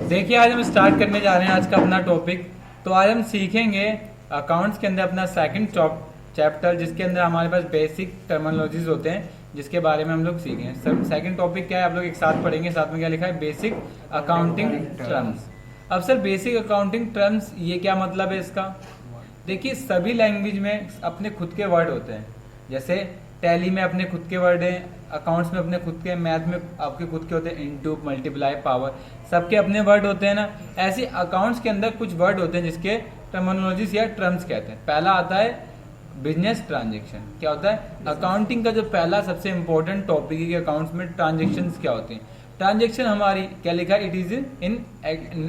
देखिए आज हम स्टार्ट करने जा रहे हैं आज का अपना टॉपिक। तो आज हम सीखेंगे अकाउंट्स के अंदर अपना सेकंड चैप्टर, जिसके अंदर हमारे पास बेसिक टर्मिनोलॉजीज होते हैं, जिसके बारे में हम लोग सीखेंगे। सर सेकंड टॉपिक क्या है आप लोग एक साथ पढ़ेंगे। साथ में क्या लिखा है, बेसिक अकाउंटिंग टर्म्स। अब सर बेसिक अकाउंटिंग टर्म्स ये क्या मतलब है इसका। देखिए सभी लैंग्वेज में अपने खुद के वर्ड होते हैं। जैसे टैली में अपने खुद के वर्ड हैं, अकाउंट्स में अपने खुद के, मैथ में आपके खुद के होते हैं, इनटू, मल्टीप्लाई, पावर, सबके अपने वर्ड होते हैं ना। ऐसे अकाउंट्स के अंदर कुछ वर्ड होते हैं जिसके टर्मिनोलॉजीज या टर्म्स कहते हैं। पहला आता है बिजनेस ट्रांजेक्शन। क्या होता है, अकाउंटिंग का जो पहला सबसे इंपॉर्टेंट टॉपिक है कि अकाउंट्स में ट्रांजेक्शन क्या होते हैं। ट्रांजेक्शन हमारी क्या लिखा है, it is in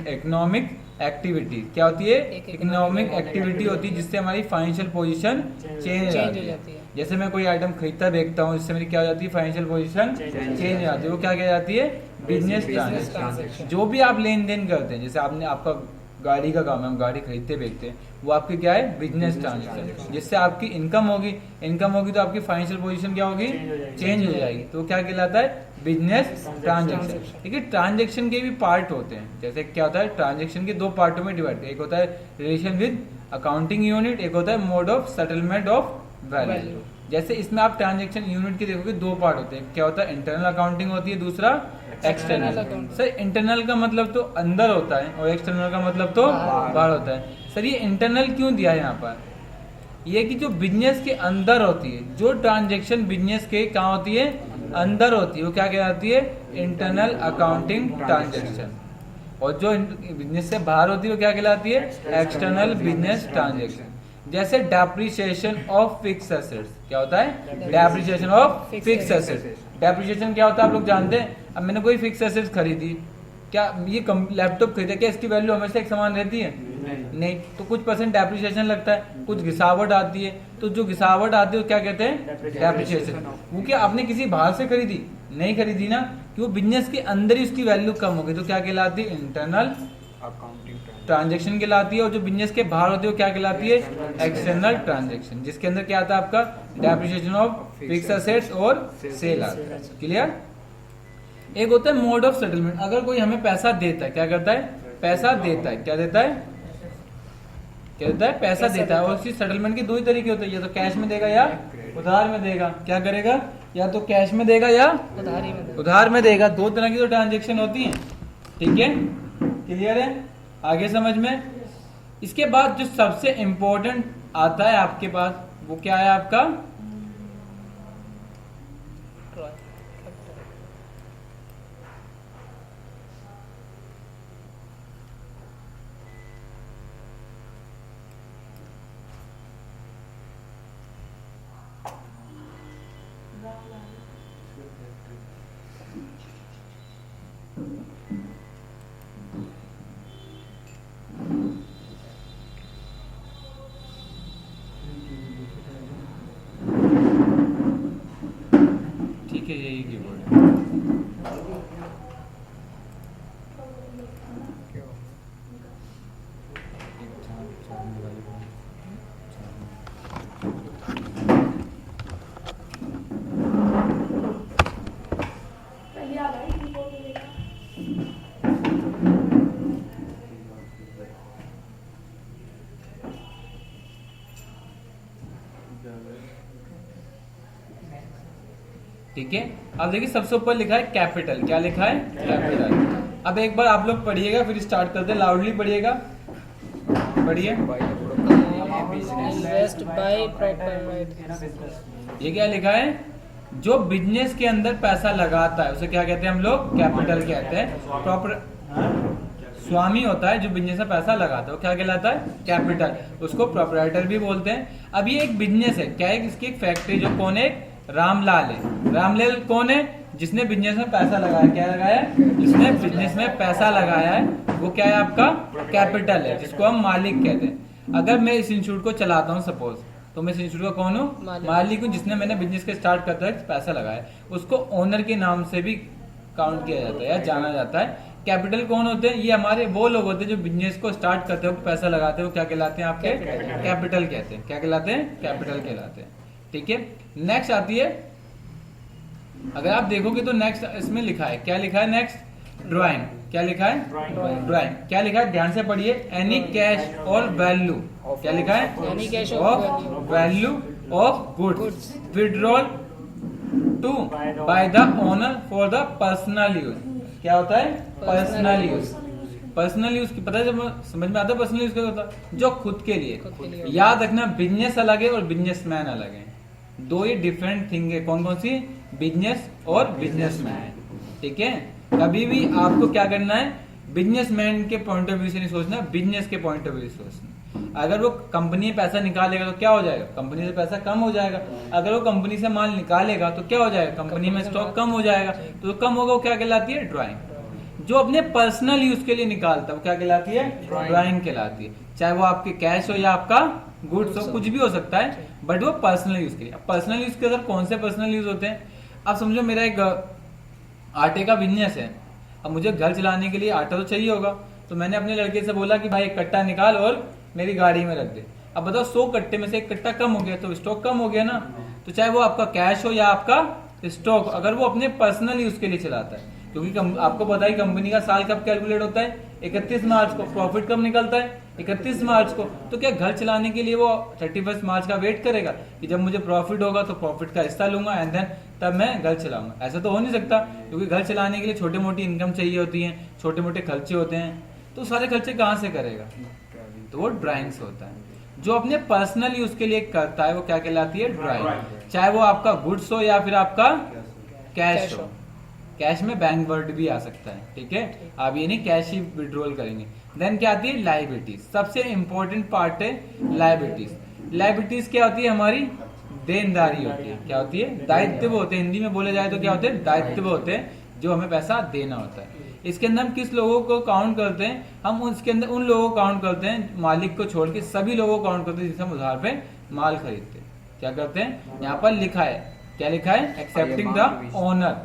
economic activity. क्या होती है, इकोनॉमिक एक्टिविटी होती है जिससे हमारी फाइनेंशियल पोजीशन चेंज हो जाती है। जैसे मैं कोई आइटम खरीदता बेचता हूँ, जिससे मेरी क्या हो जाती है, फाइनेंशियल पोजीशन चेंज हो जाती है। वो क्या कह जाती है, बिजनेस ट्रांजेक्शन। जो भी आप लेन देन करते हैं, जैसे आपने आपका गाड़ी का काम है, हम गाड़ी खरीदते बेचते हैं, वो आपकी क्या है, बिजनेस ट्रांजेक्शन। जिससे आपकी इनकम होगी तो आपकी फाइनेंशियल पोजीशन क्या होगी, चेंज हो जाएगी। तो क्या कहलाता है, बिजनेस ट्रांजेक्शन। देखिए ट्रांजेक्शन के भी पार्ट होते हैं। जैसे क्या होता है, ट्रांजेक्शन के दो पार्टों में डिवाइड, एक होता है रिलेशन विद अकाउंटिंग यूनिट, एक होता है mode of settlement of value. जैसे इसमें आप ट्रांजेक्शन यूनिट के देखोगे दो पार्ट होते हैं। क्या होता है, इंटरनल अकाउंटिंग होती है, दूसरा एक्सटर्नल। सर इंटरनल का मतलब तो अंदर होता है और एक्सटर्नल का मतलब तो बाहर होता है। सर ये इंटरनल क्यों दिया है यहाँ पर, ये कि जो बिजनेस के अंदर होती है, जो ट्रांजेक्शन बिजनेस के कहाँ होती है, अंदर होती है, वो क्या कहलाती है, इंटरनल अकाउंटिंग ट्रांजेक्शन। और जो बिजनेस से बाहर होती है वो क्या कहलाती है, एक्सटर्नल बिजनेस ट्रांजेक्शन। जैसे डेप्रिसिएशन ऑफ फिक्स एसेट्स। क्या होता है, depreciation of fix assets. Depreciation क्या होता है आप लोग जानते हैं। अब मैंने कोई फिक्स एसेट्स खरीदी, क्या ये लैपटॉप खरीदा, क्या इसकी वैल्यू हमेशा एक समान रहती है, नहीं। तो कुछ परसेंट डेप्रिसिएशन लगता है, कुछ घिसावट आती है। तो जो घिसावट आती है वो क्या कहते हैं, डेप्रिसिएशन। वो क्या आपने किसी बाहर से खरीदी, नहीं खरीदी ना, कि वो बिजनेस के अंदर ही उसकी वैल्यू कम हो गई, तो क्या कहलाती है, इंटरनल अकाउंटिंग ट्रांजेक्शन कहलाती है। और जो बिजनेस के बाहर होती है वो क्या कहलाती है, एक्सटर्नल ट्रांजेक्शन, जिसके अंदर क्या आता है आपका, डेप्रिसिएशन ऑफ फिक्स एसेट्स और सेल आता है। क्लियर। एक होता है मोड ऑफ सेटलमेंट। अगर कोई हमें पैसा देता है, क्या करता है, पैसा देता है, क्या देता है, क्या देता है, पैसा देता है। और उसकी सेटलमेंट के दो ही तरीके होते हैं, या तो कैश में देगा या उधार में देगा। क्या करेगा, या तो कैश में देगा या उधार में देगा। दो तरह की तो ट्रांजेक्शन होती है। ठीक है, क्लियर है, आगे समझ में। इसके बाद जो सबसे इंपॉर्टेंट आता है आपके पास, वो क्या है आपका, ठीक है, यही कीवर्ड है। ठीक है, अब देखिए सबसे ऊपर लिखा है कैपिटल। क्या लिखा है, कैपिटल। अब एक बार आप लोग पढ़िएगा, फिर स्टार्ट करते हैं। लाउडली पढ़िएगा, पढ़िए। ये क्या लिखा है, जो बिजनेस के अंदर पैसा लगाता है उसे क्या कहते हैं हम लोग, कैपिटल कहते हैं। प्रॉपर स्वामी होता है जो बिजनेस में पैसा लगाता है, वो क्या कहलाता है, कैपिटल। उसको प्रोप्राइटर भी बोलते हैं। अब ये एक बिजनेस है, क्या है, इसकी एक फैक्ट्री, जो कौन है, रामलाल है। रामलाल कौन है, जिसने बिजनेस में पैसा लगाया। क्या लगाया, जिसने बिजनेस में पैसा लगाया है, वो क्या है आपका, कैपिटल है, जिसको हम मालिक कहते हैं। अगर मैं इस इंस्टीट्यूट को चलाता हूँ सपोज, तो मैं इस इंस्टीट्यूट का कौन हूँ, मालिक हूँ, जिसने मैंने बिजनेस के स्टार्ट करता है पैसा लगाया। उसको ओनर के नाम से भी काउंट किया जाता है या जाना जाता है। कैपिटल कौन होते हैं, ये हमारे वो लोग होते हैं जो बिजनेस को स्टार्ट करते हो, पैसा लगाते हो, क्या कहलाते हैं आपके, कैपिटल कहते हैं। क्या कहलाते हैं, कैपिटल कहलाते हैं। ठीक है, नेक्स्ट आती है, अगर आप देखोगे तो नेक्स्ट इसमें लिखा है, क्या लिखा है नेक्स्ट, ड्राइंग। क्या लिखा है? ड्राइंग। क्या लिखा है? ध्यान से पढ़िए। एनी कैश और वैल्यू, क्या लिखा है? Any cash of value of goods withdrawal to by the owner for the personal use. क्या होता है? Personal use. पर्सनल यूज की पता है, जब समझ में आता है पर्सनल यूज क्या होता है? जो खुद के लिए। याद रखना, बिजनेस अलग है और बिजनेसमैन अलग है, दो ये डिफरेंट थिंग है। कौन कौन सी? बिजनेस और बिजनेसमैन। ठीक है, कभी भी आपको क्या करना है? बिजनेसमैन के पॉइंट ऑफ व्यू से नहीं सोचना, बिजनेस के पॉइंट ऑफ व्यू से सोचना। अगर वो कंपनी में पैसा निकालेगा तो क्या हो जाएगा? कंपनी से पैसा कम हो जाएगा। अगर वो कंपनी से माल निकालेगा तो क्या हो जाएगा? कंपनी में स्टॉक कम हो जाएगा। तो कम होगा, वो क्या कहलाती है? ड्राइंग। जो अपने पर्सनल यूज के लिए निकालता है वो क्या कहलाती है? ड्राइंग कहलाती है। चाहे वो आपके कैश हो या आपका गुड्स हो, कुछ भी हो सकता है, बट वो पर्सनल यूज के लिए। पर्सनल यूज के अंदर कौन से पर्सनल यूज होते हैं? आप समझो मेरा एक आटे का बिजनेस है। अब मुझे घर चलाने के लिए आटा तो चाहिए होगा, तो मैंने अपने लड़के से बोला कि भाई एक कट्टा निकाल और मेरी गाड़ी में रख दे। अब बताओ 100 कट्टे में से एक कट्टा कम हो गया तो स्टॉक कम हो गया ना। तो चाहे वो आपका कैश हो या आपका स्टॉक, अगर वो अपने पर्सनल यूज के लिए चलाता है, क्योंकि आपको पता है कंपनी का साल कब कैलकुलेट होता है? 31 मार्च को। प्रॉफिट कब निकलता है? 31 मार्च को। तो क्या घर चलाने के लिए वो 31 मार्च का वेट करेगा कि जब मुझे प्रॉफिट होगा तो प्रॉफिट का हिस्सा लूंगा एंड देन तब मैं घर चलाऊंगा? ऐसा तो हो नहीं सकता, क्योंकि घर चलाने के लिए छोटी मोटी इनकम चाहिए होती है, छोटे मोटे खर्चे होते हैं। तो सारे खर्चे कहाँ से करेगा? तो वो ड्राइंग से होता है। जो अपने पर्सनल यूज के लिए करता है वो क्या कहलाती है? ड्राइंग। चाहे वो आपका गुड्स हो या फिर आपका कैश हो। कैश में बैंक वर्ड भी आ सकता है, ठीक है। आप ये नहीं कैश ही विड्रॉल करेंगे। देन क्या आती है? लायबिलिटीज। सबसे इंपॉर्टेंट पार्ट है लायबिलिटीज। लायबिलिटीज क्या होती है? हमारी देनदारी होती है। क्या होती है? दायित्व होते हैं। हिंदी में बोले जाए तो क्या होते हैं? दायित्व होते हैं, जो हमें पैसा देना होता है। इसके अंदर हम किस लोगों को काउंट करते हैं? हम उसके अंदर उन लोगों को काउंट करते हैं, मालिक को छोड़ के सभी लोगों को काउंट करते हैं जिनसे हम उधार पे माल खरीदते हैं। क्या करते हैं? यहाँ पर लिखा है, क्या लिखा है? एक्सेप्टिंग द ओनर,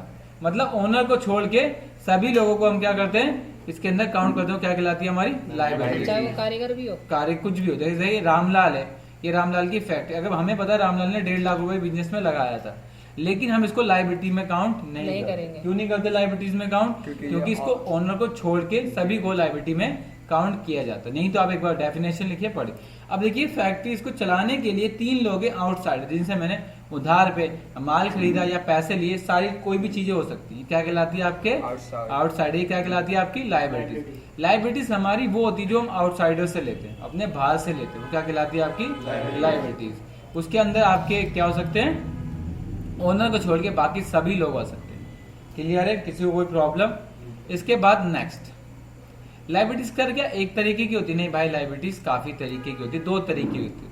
मतलब ओनर को छोड़ के सभी लोगों को हम क्या करते हैं? इसके अंदर काउंट करते हो। क्या कहलाती है? हमारी लायबिलिटी। चाहे वो कारीगर भी हो, कार्य कुछ भी हो। जैसे रामलाल है, ये रामलाल की फैक्ट्री, अगर हमें पता है रामलाल ने 1.5 लाख रुपए बिजनेस में लगाया था, लेकिन हम इसको लायबिलिटी में काउंट नहीं करेंगे। क्यों नहीं करते लायबिलिटीज में काउंट? क्योंकि इसको ओनर को छोड़ के सभी को लायबिलिटी में काउंट किया जाता है। नहीं तो आप एक बार डेफिनेशन लिखिए, पढ़िए। अब देखिए, फैक्ट्री इसको चलाने के लिए 3 लोग हैं आउटसाइडर, जिनसे मैंने उधार पे माल खरीदा या पैसे लिए, सारी कोई भी चीजें हो सकती है। क्या कहलाती है? आपके आउटसाइडर। क्या कहलाती है? आपकी लायबिलिटीज। लायबिलिटीज हमारी वो होती है जो हम आउटसाइडर से लेते हैं, अपने बाहर से लेते हैं। क्या कहलाती है? आपकी लायबिलिटीज। उसके अंदर आपके क्या हो सकते हैं? ओनर को छोड़ के बाकी सभी लोग हो सकते हैं। क्लियर है? किसी को कोई प्रॉब्लम? इसके बाद नेक्स्ट, लायबिलिटीज कर क्या एक तरीके की होती? नहीं भाई, लायबिलिटीज काफी तरीके की होती है। 2 तरीके की होती है।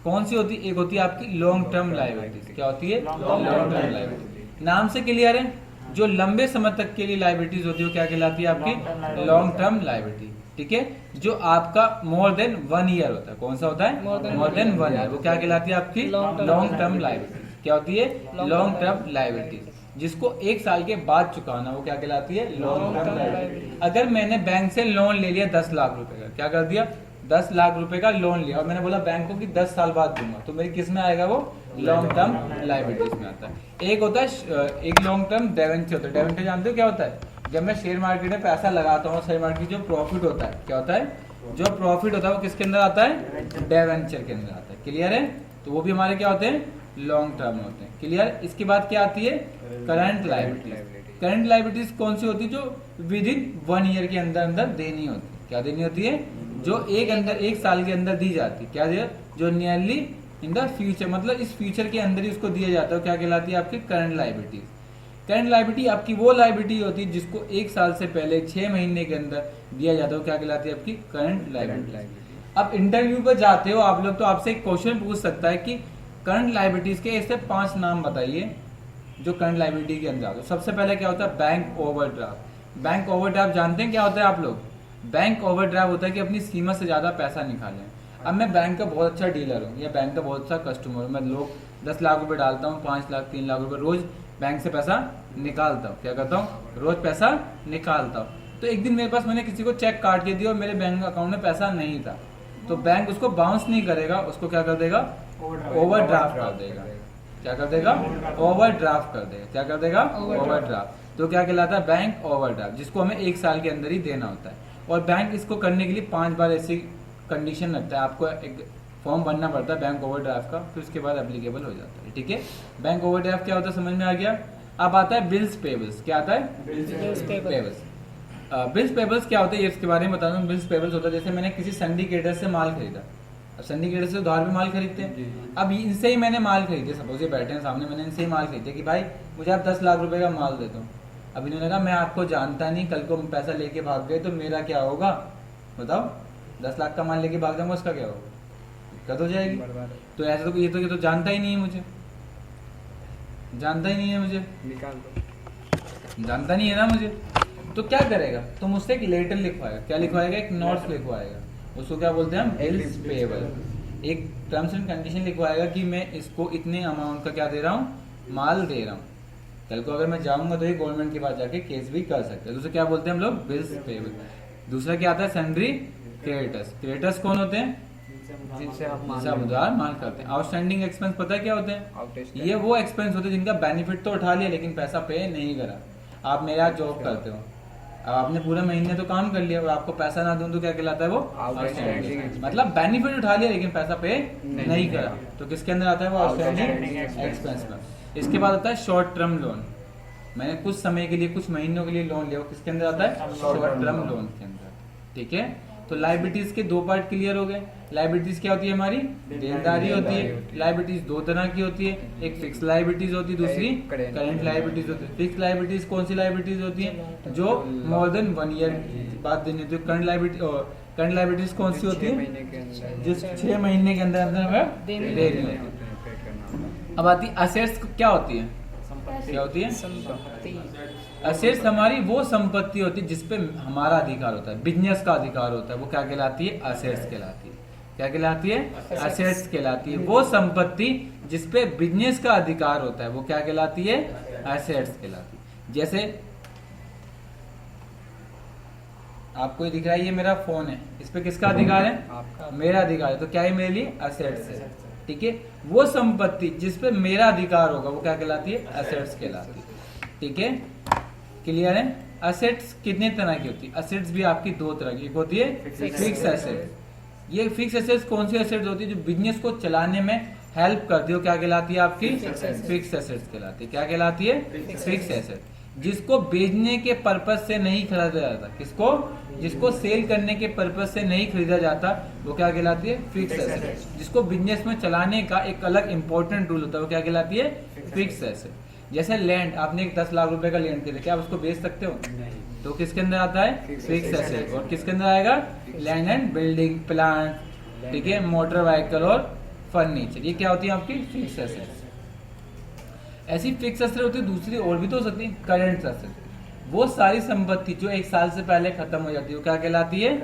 कौन सी होती है? एक होती है आपकी लॉन्ग टर्म लायबिलिटीज। क्या होती है? Long term liability. नाम से क्लियर है? जो लंबे समय तक के लिए लायबिलिटीज होती है वो क्या कहलाती है? आपकी लॉन्ग टर्म लायबिलिटी। ठीक है, जो आपका मोर देन 1 ईयर होता है। कौन सा होता है? More than 1 year. वो क्या कहलाती है? आपकी लॉन्ग टर्म लायबिलिटी। क्या होती है? Long term liability. जिसको 1 साल के बाद चुकाना, वो क्या कहलाती है? Long term liability. अगर मैंने बैंक से लोन ले लिया 10 लाख रुपए का, क्या कर दिया? 10 लाख रुपए का लोन लिया और मैंने बोला बैंक को कि 10 साल बाद दूंगा, तो मेरी किस में आएगा? वो लॉन्ग टर्म लायबिलिटीज में आता है। एक होता है, एक लॉन्ग टर्म डेवेंचर होता है। डेवेंचर जानते हो क्या होता है? जब मैं शेयर मार्केट में पैसा लगाता हूँ, शेयर मार्केट की जो प्रॉफिट होता है, क्या होता है? जो प्रॉफिट होता है वो किसके अंदर आता है? डेवेंचर के अंदर आता है। क्लियर है? तो वो भी हमारे क्या होते हैं? लॉन्ग टर्म होते हैं। क्लियर? इसके बाद क्या आती है? Current liabilities. करंट लायबिलिटीज कौन सी होती है? जो विद इन 1 ईयर के अंदर अंदर देनी होती है। क्या देनी होती है? जो एक साल के अंदर दी जाती है। क्या दे? जो नियरली इन द फ्यूचर, मतलब इस फ्यूचर के अंदर ही उसको दिया जाता है। क्या कहलाती है? आपकी करंट लायबिलिटीज। करंट लायबिलिटी आपकी वो लायबिलिटी होती है जिसको 1 साल से पहले 6 महीने के अंदर दिया जाता है। क्या कहलाती है? आपकी करंट लायबिलिटी। अब इंटरव्यू पर जाते हो आप लोग, तो आपसे एक क्वेश्चन पूछ सकता है कि करंट लायबिलिटीज के ऐसे 5 नाम बताइए जो करंट लायबिलिटी के अंदर आते हैं। सबसे पहले क्या होता है? Bank overdraft. बैंक ओवरड्राफ्ट जानते हैं क्या होता है आप लोग? बैंक ओवरड्राफ्ट होता है कि अपनी सीमा से ज्यादा पैसा निकालें। अब मैं बैंक का बहुत अच्छा डीलर हूँ या बैंक का बहुत अच्छा कस्टमर हूँ, मैं लोग 10 लाख रुपए डालता हूँ, 5 लाख 3 लाख रुपए रोज बैंक से पैसा निकालता हूँ। क्या करता हूँ? रोज पैसा निकालता हूँ। तो एक दिन मेरे पास मैंने किसी को चेक काट के दिया और मेरे बैंक अकाउंट में पैसा नहीं था, तो बैंक उसको बाउंस नहीं करेगा, उसको क्या कर देगा? ओवरड्राफ्ट कर देगा। क्या कर देगा? ओवरड्राफ्ट कर देगा। क्या कर देगा? ओवरड्राफ्ट। तो क्या कहलाता है बैंक ओवरड्राफ्ट, जिसको हमें 1 साल के अंदर ही देना होता है। और बैंक इसको करने के लिए 5 बार ऐसी कंडीशन रखता है, आपको एक फॉर्म भरना पड़ता है बैंक ओवरड्राफ्ट का, फिर उसके बाद एप्लीकेबल हो जाता है। ठीक है, बैंक ओवरड्राफ्ट क्या होता है समझ में आ गया। अब आता है बिल्स पेबल्स। क्या आता है? Bills pebbles. बिल्स पेबल्स क्या होते हैं इसके बारे में बता दूं। बिल्स पेबल्स होता है जैसे मैंने किसी सिंडिकेटर से माल खरीदा, अब सिंडिकेटर से उधार पे माल खरीदते हैं, अब इनसे ही मैंने माल खरीदे, सपोज ये बैठे हैं सामने, मैंने इनसे ही माल खरीदे कि भाई मुझे आप 10 लाख रुपए का माल दे दो। अब इन्होंने कहा मैं आपको जानता नहीं, कल को पैसा लेके भाग गए तो मेरा क्या होगा बताओ। 10 लाख का माल लेके भाग जाऊंगा, उसका क्या होगा? दिक्कत हो जाएगी। तो ऐसा तो ये तो जानता ही नहीं है मुझे, जानता ही नहीं है मुझे, निकाल दो, जानता नहीं है ना मुझे। तो क्या करेगा? तो मुझसे एक लेटर लिखवाएगा। क्या लिखवाएगा? एक नोट्स लिखवाएगा। उसको क्या बोलते हैं हम? Bills payable. एक टर्म्स एंड कंडीशन लिखवाएगा कि मैं इसको इतने अमाउंट का क्या दे रहा हूँ, माल दे रहा हूँ। कल को अगर मैं जाऊंगा तो ये गवर्नमेंट के पास जाके केस भी कर सकते हैं। दूसरा क्या बोलते हैं हम लोग? Bills payable. दूसरा क्या आता है? सैंड्री क्रेडिटर्स। क्रेडिटर्स कौन होते हैं? जिनसे आप उधार माल करते हैं। आउटस्टैंडिंग एक्सपेंस पता है क्या होते हैं? ये वो एक्सपेंस होते हैं जिनका बेनिफिट तो उठा लिया लेकिन पैसा पे नहीं करा। आप मेरे यहाँ जॉब करते हो, अब आपने पूरे महीने तो काम कर लिया और आपको पैसा ना दूं तो क्या कहलाता है वो? आउटस्टैंडिंग। मतलब बेनिफिट उठा लिया लेकिन पैसा पे नहीं करा, तो किसके अंदर आता है वो? आउटस्टैंडिंग एक्सपेंस में। इसके बाद आता है शॉर्ट टर्म लोन। मैंने कुछ समय के लिए, कुछ महीनों के लिए लोन लिया, किसके अंदर आता है? शॉर्ट टर्म लोन के अंदर। ठीक है, तो लाइबिलिटीज के 2 पार्ट क्लियर हो गए। लाइबिलिटीज क्या होती है? हमारी देनदारी होती है। लाइबिलिटीज 2 तरह की होती है, एक फिक्स लाइबिलिटीज होती है, दूसरी करंट लाइबिलिटीज होती है। फिक्स लाइबिलिटीज कौन सी लाइबिलिटीज होती है? जो मोर देन 1 ईयर बाद देनी होती है। करंट लाइबिलिटीज कौन सी होती है? जो 6 महीने के अंदर अंदर हमें देनी होती है। अब आती है असेट्स। क्या होती है? क्या होती है? असेट्स हमारी वो संपत्ति होती है जिसपे हमारा अधिकार होता है, बिजनेस का अधिकार होता है, वो क्या कहलाती है? असेट्स कहलाती है। क्या कहलाती है? असेट्स कहलाती है। वो संपत्ति जिसपे बिजनेस का अधिकार होता है वो क्या कहलाती है? असेट्स कहलाती है। जैसे आपको ये दिख रहा है, ये मेरा फोन है, इस पे किसका अधिकार है? आपका। मेरा अधिकार है, तो क्या है मेरे लिए? असेट्स है। ठीक है, वो संपत्ति जिसपे मेरा अधिकार होगा वो क्या कहलाती है? असेट्स कहलाती है। ठीक है, क्लियर है? असेट्स कितने तरह की होती है? असेट्स भी आपकी 2 तरह की होती है। Fix assets. ये फिक्स एसेट्स कौन सी एसेट्स होती है? जो बिजनेस को चलाने में हेल्प करती है, क्या कहलाती है? आपकी फिक्स एसेट्स कहलाती है। क्या कहलाती है? Fix asset. जिसको बेचने के पर्पज से नहीं खरीदा जाता, किसको? जिसको सेल करने के पर्पज से नहीं खरीदा जाता वो क्या कहलाती है? Fix asset. जिसको बिजनेस में चलाने का एक अलग इंपॉर्टेंट रूल होता है वो क्या कहलाती है? Fix asset. जैसे लैंड, आपने एक 10 लाख रुपए का लैंड खरीदा, क्या आप उसको बेच सकते हो? तो किसके अंदर आता है? Fix asset. और किसके अंदर आएगा? लैंड एंड बिल्डिंग, प्लांट, ठीक है, मोटर व्हीकल और फर्नीचर, ये क्या होती है? आपकी फिक्स एसेट। ऐसी फिक्स एसेट होती है। दूसरी और भी तो हो सकती है, करंट एसेट। वो सारी संपत्ति जो 1 साल से पहले खत्म हो जाती है वो क्या कहलाती है?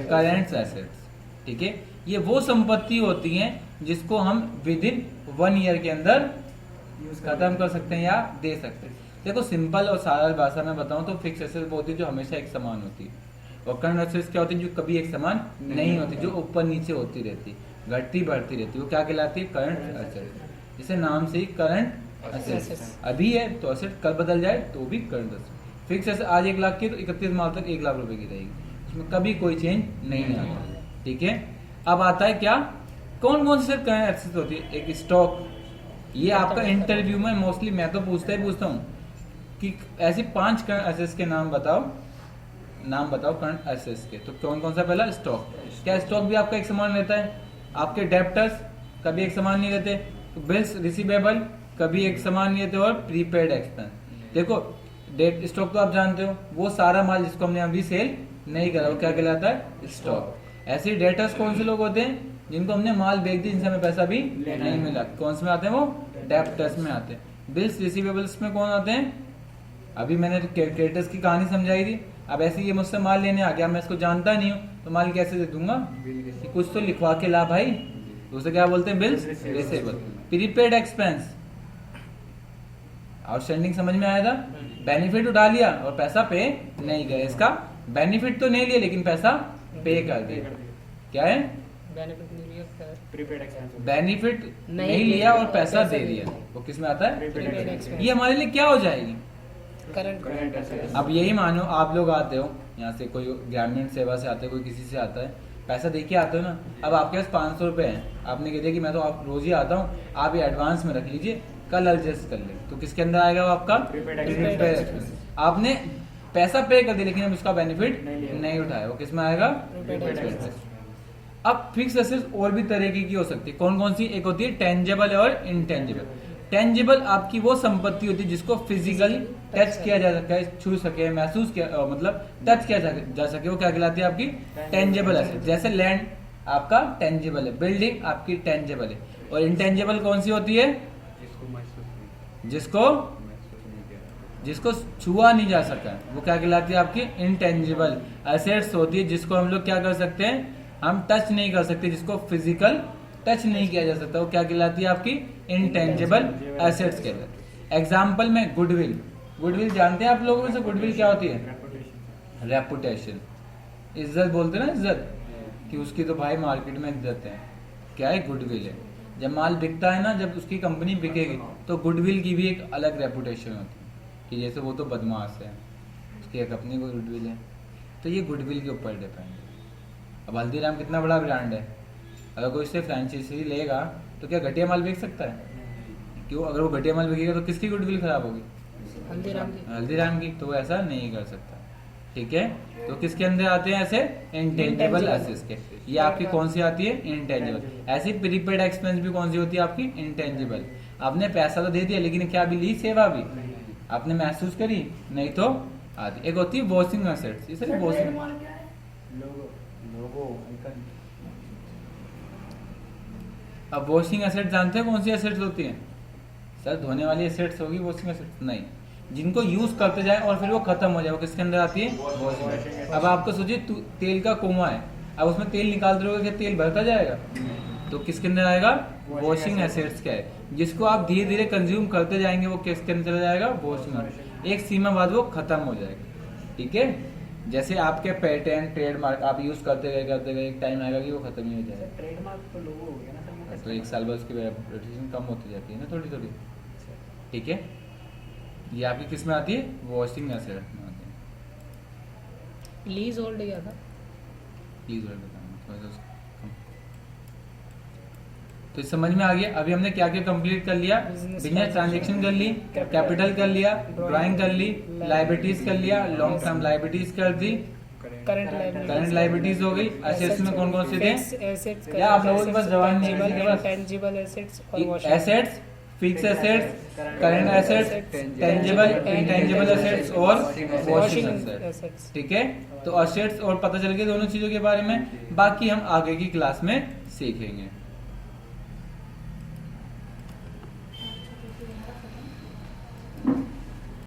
Current assets. ठीक है, ये वो संपत्ति होती है जिसको हम विद इन 1 ईयर के अंदर खत्म कर सकते हैं या दे सकते हैं। देखो सिंपल और सरल भाषा में बताऊं तो फिक्स एसेट वो होती है जो हमेशा एक समान होती है, और करंट एसेट्स क्या होती है? जो कभी एक समान नहीं होती, जो ऊपर नीचे होती रहती, घटती बढ़ती रहती, वो क्या कहलाती है? Current asset. जैसे नाम से ही करंट एसेट, अभी है तो एसेट, कल बदल जाए तो भी करंट एसेट। फिक्स एसेट आज 1 लाख की तो 31 मार्च तक 1 लाख रुपए की रहेगी, उसमें कभी कोई चेंज नहीं आता। ठीक है, अब आता है क्या? कौन कौन से करंट एसेट होती है? एक स्टॉक। ये आपका इंटरव्यू में मोस्टली मैं तो पूछता हूँ कि ऐसी 5 करंट एसेट्स के नाम बताओ करंट एसेट्स के। तो कौन कौन सा? पहला स्टॉक। क्या स्टॉक भी आपका एक समान रहता है? आपके डेप्टर्स कभी एक समान नहीं रहते, बिल्स रिसीवेबल कभी एक समान नहीं रहते, और प्रीपेड एक्सपेंस। देखो डेट स्टॉक तो आप जानते हो, वो सारा माल जिसको हमने अभी सेल नहीं करा वो क्या कहलाता है? स्टॉक। ऐसे डेटर्स कौन से लोग होते हैं? जिनको हमने माल बेच दी, जिनसे हमें पैसा भी नहीं मिला, कौन से में आते हैं? वो डेप्टर्स में आते हैं। बिल्स रिसीवेबल्स में कौन आते हैं? अभी मैंने क्रेडिटर्स की कहानी समझाई थी। अब ऐसे ये मुझसे माल लेने आ गया, मैं इसको जानता नहीं हूँ तो माल कैसे दे दूंगा? कुछ तो लिखवा के ला भाई, उसे क्या बोलते हैं? Bills receivable. Prepaid expense, outstanding समझ में आया था? बेनिफिट उठा लिया और पैसा पे नहीं गया, इसका बेनिफिट तो नहीं लिया लेकिन पैसा पे कर दिया। क्या है? बेनिफिट नहीं लिया और पैसा दे दिया, वो किस में आता है? ये हमारे लिए क्या हो जाएगी? Current assets. अब यही मानो आप लोग आते हो यहाँ से, कोई ग्रामीण सेवा से आते हो, कोई किसी से आता है, पैसा दे के आते हो ना। अब आपके पास 500 रुपये हैं, आपने कह दिया कि मैं तो आप रोज ही आता हूँ, आप ये एडवांस में रख लीजिए, कल एडजस्ट कर ले, तो किसके अंदर आएगा वो आपका प्रीपेड एक्सपेंस। आपने पैसा पे कर दिया लेकिन अब उसका बेनिफिट नहीं उठाया, वो किस में आएगा Prepaid expense। अब फिक्स एसेट्स और भी तरीके की हो सकती है। कौन कौन सी? एक होती है टेंजेबल और इनटेंजेबल। टेंजेबल आपकी वो संपत्ति होती है जिसको फिजिकली टच किया जा सके, छू सके, महसूस किया, मतलब टच किया जा सके, वो क्या कहलाती है आपकी टेंजेबल एसेट। जैसे लैंड आपका टेंजेबल है, बिल्डिंग आपकी टेंजेबल है। और इनटेंजेबल कौन सी होती है? जिसको जिसको छुआ नहीं जा सका, वो क्या कहलाती है आपकी इनटेंजिबल एसेट्स होती है, जिसको हम लोग क्या कर सकते हैं, हम टच नहीं कर सकते, जिसको फिजिकल टच नहीं किया जा सकता, वो क्या कहलाती है आपकी इंटेंजिबल एसेट्स कहलाती है। एग्जाम्पल में गुडविल। गुडविल जानते हैं आप लोगों में से गुडविल क्या होती है? रेपुटेशन, इज्जत बोलते हैं ना, इज्जत कि उसकी तो भाई मार्केट में इज्जत है, क्या है? गुडविल है। जब माल बिकता है ना, जब उसकी कंपनी बिकेगी तो गुडविल की भी एक अलग रेपुटेशन होती है कि जैसे वो तो बदमाश है, उसकी एक अपनी कोई गुडविल है। तो ये गुडविल के ऊपर डिपेंड है। अब हल्दीराम कितना बड़ा ब्रांड है, अगर कोई इससे फ्रेंचाइजी लेगा तो क्या घटिया माल बेच सकता है? क्यों? अगर वो घटिया माल बिकेगा तो किसकी गुडविल खराब होगी? हल्दीराम की। तो वो ऐसा नहीं कर सकता, ठीक है। तो किसके अंदर आते हैं ऐसे? इंटेंजिबल एसेट्स के। ये आपकी कौन सी आती है? इंटेंजिबल। ऐसी प्रीपेड एक्सपेंस भी कौन सी होती है आपकी? इंटेंजिबल। आपने पैसा तो दे दिया लेकिन क्या भी ली? सेवा भी आपने महसूस करी? नहीं तो आती। एक होती है वॉशिंग एसेट्स, ये सिर्फ वॉशिंग। अब वॉशिंग एसेट जानते हैं कौन सी एसेट्स होती हैं? सर धोने वाली एसेट्स होगी वॉशिंग एसेट्स? नहीं, जिनको यूज करते जाए और फिर वो खत्म हो जाए, वो किसके अंदर आती है? वॉशिंग। अब आपको सोचिए तेल का कुआं है, अब उसमें तेल निकालते रहोगे क्या तेल भरता जाएगा? तो किसके अंदर आएगा? वॉशिंग एसेट्स क्या है, जिसको आप धीरे धीरे कंज्यूम करते जाएंगे, वो किसके अंदर चला जाएगा? वॉशिंग। एक सीमा बाद वो खत्म हो जाएगा, ठीक है। जैसे आपके पेटेंट ट्रेडमार्क आप यूज करते गए एक टाइम आएगा कि वो खत्म ही हो जाएगा। ट्रेडमार्क तो लोगो हो गया ना सर, तो एक साल बाद उसकी रेपुटेशन कम होती जाती है ना, थोड़ी थोड़ी, ठीक है। ये आपकी किस में आती है? वॉशिंग एसेट में आती है। लीज होल्ड क्या था? प्लीज वर्ड बताना थोड़ा सा कम। तो इस समझ में आ गया। अभी हमने क्या क्या कंप्लीट कर लिया? बिजनेस ट्रांजैक्शन कर ली, कैपिटल कर लिया, ड्राइंग कर ली, लाइबिलिटीज कर लिया, लॉन्ग टर्म लाइबिलिटीज कर दी, करंट लाइबिलिटीज हो गई। एसेट्स में कौन कौन से थे? या आप लोगों के पास जवाब नहीं है? इंटेंजिबल एसेट्स और assets, fix assets, current assets, tangible, intangible assets और वॉशिंग एसेट्स, ठीक है। तो एसेट्स और पता चल गया दोनों चीजों के बारे में, बाकी हम आगे की क्लास में सीखेंगे।